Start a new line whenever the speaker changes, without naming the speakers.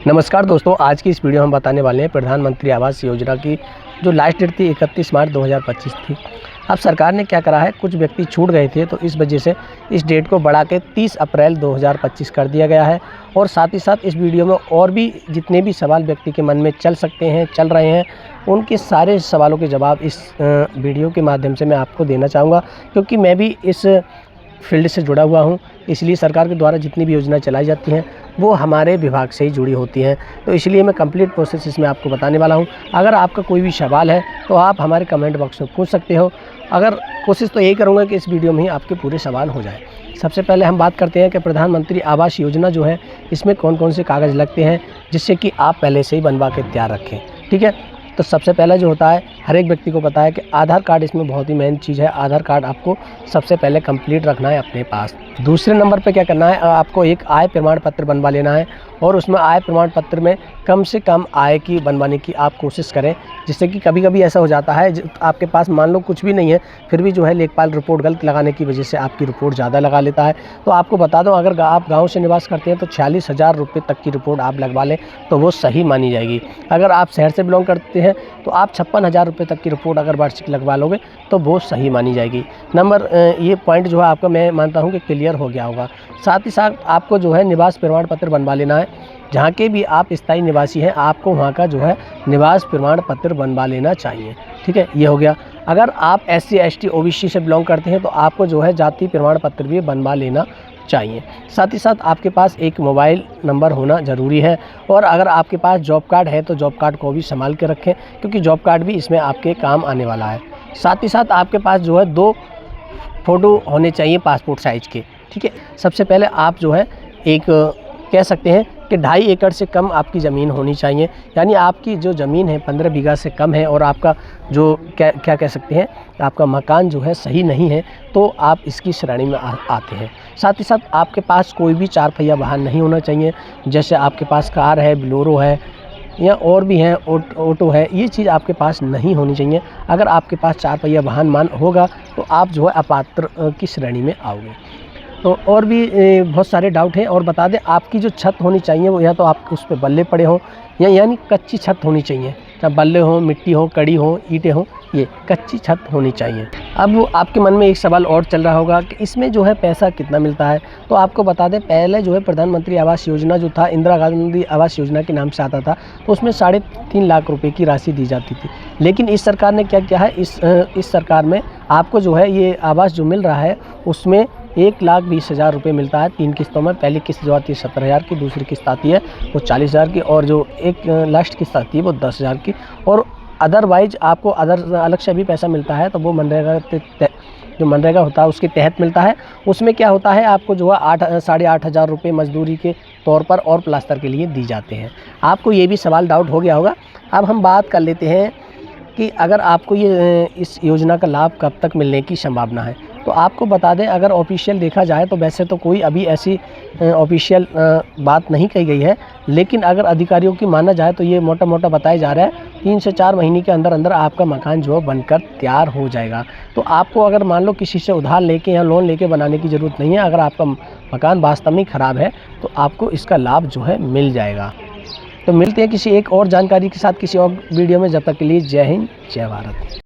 नमस्कार दोस्तों, आज की इस वीडियो में हम बताने वाले हैं प्रधानमंत्री आवास योजना की जो लास्ट डेट थी 31 मार्च 2025 थी। अब सरकार ने क्या करा है, कुछ व्यक्ति छूट गए थे तो इस वजह से इस डेट को बढ़ा के 30 अप्रैल 2025 कर दिया गया है। और साथ ही साथ इस वीडियो में और भी जितने भी सवाल व्यक्ति के मन में चल रहे हैं, उनके सारे सवालों के जवाब इस वीडियो के माध्यम से मैं आपको देना चाहूँगा, क्योंकि मैं भी इस फील्ड से जुड़ा हुआ हूँ। इसलिए सरकार के द्वारा जितनी भी योजना चलाई जाती हैं वो हमारे विभाग से ही जुड़ी होती हैं, तो इसलिए मैं कंप्लीट प्रोसेस इसमें आपको बताने वाला हूँ। अगर आपका कोई भी सवाल है तो आप हमारे कमेंट बॉक्स में पूछ सकते हो। अगर कोशिश तो यही करूँगा कि इस वीडियो में ही आपके पूरे सवाल हो जाए। सबसे पहले हम बात करते हैं कि प्रधानमंत्री आवास योजना जो है, इसमें कौन कौन से कागज़ लगते हैं जिससे कि आप पहले से ही बनवा के तैयार रखें। ठीक है, तो सबसे पहले जो होता है, हर एक व्यक्ति को पता है कि आधार कार्ड इसमें बहुत ही मेन चीज़ है। आधार कार्ड आपको सबसे पहले कंप्लीट रखना है अपने पास। दूसरे नंबर पे क्या करना है, आपको एक आय प्रमाण पत्र बनवा लेना है, और उसमें आय प्रमाण पत्र में कम से कम आय की बनवाने की आप कोशिश करें। जिससे कि कभी कभी ऐसा हो जाता है, आपके पास मान लो कुछ भी नहीं है, फिर भी जो है लेखपाल रिपोर्ट गलत लगाने की वजह से आपकी रिपोर्ट ज़्यादा लगा लेता है। तो आपको बता दो, अगर आप गाँव से निवास करते हैं तो 46,000 रुपये तक की रिपोर्ट आप लगवा लें तो वो सही मानी जाएगी। अगर आप शहर से बिलोंग करते हैं तो आप 56,000 रुपये तक की रिपोर्ट अगर वार्षिक लगवा लोगे तो वो सही मानी जाएगी। ये पॉइंट जो है आपका, मैं मानता हूँ कि क्लियर हो गया होगा। साथ ही साथ आपको जो है निवास प्रमाण पत्र बनवा लेना है। जहाँ के भी आप स्थायी निवासी हैं, आपको वहाँ का जो है निवास प्रमाण पत्र बनवा लेना चाहिए। ठीक है, ये हो गया। अगर आप SC ST OBC से बिलोंग करते हैं तो आपको जो है जाति प्रमाण पत्र भी बनवा लेना चाहिए। साथ ही साथ आपके पास एक मोबाइल नंबर होना ज़रूरी है, और अगर आपके पास जॉब कार्ड है तो जॉब कार्ड को भी संभाल के रखें, क्योंकि जॉब कार्ड भी इसमें आपके काम आने वाला है। साथ ही साथ आपके पास जो है 2 फ़ोटो होने चाहिए पासपोर्ट साइज़ के। ठीक है, सबसे पहले आप जो है एक कह सकते हैं कि 2.5 एकड़ से कम आपकी ज़मीन होनी चाहिए। यानी आपकी जो ज़मीन है 15 बीघा से कम है, और आपका जो क्या कह सकते हैं, आपका मकान जो है सही नहीं है, तो आप इसकी श्रेणी में आते हैं। साथ ही साथ आपके पास कोई भी 4 पहिया वाहन नहीं होना चाहिए। जैसे आपके पास कार है, बोलेरो है, या और भी हैं, ऑटो है, ये चीज़ आपके पास नहीं होनी चाहिए। अगर आपके पास 4 पहिया वाहन होगा तो आप जो है अपात्र की श्रेणी में आओगे। तो और भी बहुत सारे डाउट हैं। और बता दें, आपकी जो छत होनी चाहिए वो या तो आप उस पे बल्ले पड़े हों, या यानी कच्ची छत होनी चाहिए। चाहे बल्ले हों, मिट्टी हो, कड़ी हो, ईंटें हों, ये कच्ची छत होनी चाहिए। अब आपके मन में एक सवाल और चल रहा होगा कि इसमें जो है पैसा कितना मिलता है। तो आपको बता दें, पहले जो है प्रधानमंत्री आवास योजना जो था, इंदिरा गांधी आवास योजना के नाम से आता था, तो उसमें 3.5 लाख रुपए की राशि दी जाती थी। लेकिन इस सरकार ने क्या किया है, इस सरकार में आपको जो है ये आवास जो मिल रहा है उसमें 1,20,000 रुपये मिलता है 3 किस्तों में। पहली किस्त जो आती है 17,000 की, दूसरी किस्त आती है वो 40,000 की, और जो एक लास्ट किस्त आती है वो 10,000 की। और अदरवाइज आपको अलग से भी पैसा मिलता है, तो वो जो मनरेगा होता है उसके तहत मिलता है। उसमें क्या होता है, आपको जो है 8,500 रुपये मजदूरी के तौर पर और प्लास्टर के लिए दी जाते हैं। आपको ये भी सवाल डाउट हो गया होगा। अब हम बात कर लेते हैं कि अगर आपको इस योजना का लाभ कब तक मिलने की संभावना है। तो आपको बता दें, अगर ऑफिशियल देखा जाए तो वैसे तो कोई अभी ऐसी ऑफिशियल बात नहीं कही गई है, लेकिन अगर अधिकारियों की माना जाए तो ये मोटा मोटा बताया जा रहा है 3 से 4 महीने के अंदर अंदर आपका मकान जो है बनकर तैयार हो जाएगा। तो आपको अगर मान लो किसी से उधार लेके या लोन लेके बनाने की ज़रूरत नहीं है। अगर आपका मकान वास्तव में ख़राब है तो आपको इसका लाभ जो है मिल जाएगा। तो मिलते हैं किसी एक और जानकारी के साथ किसी और वीडियो में। जब तक के लिए जय हिंद, जय भारत।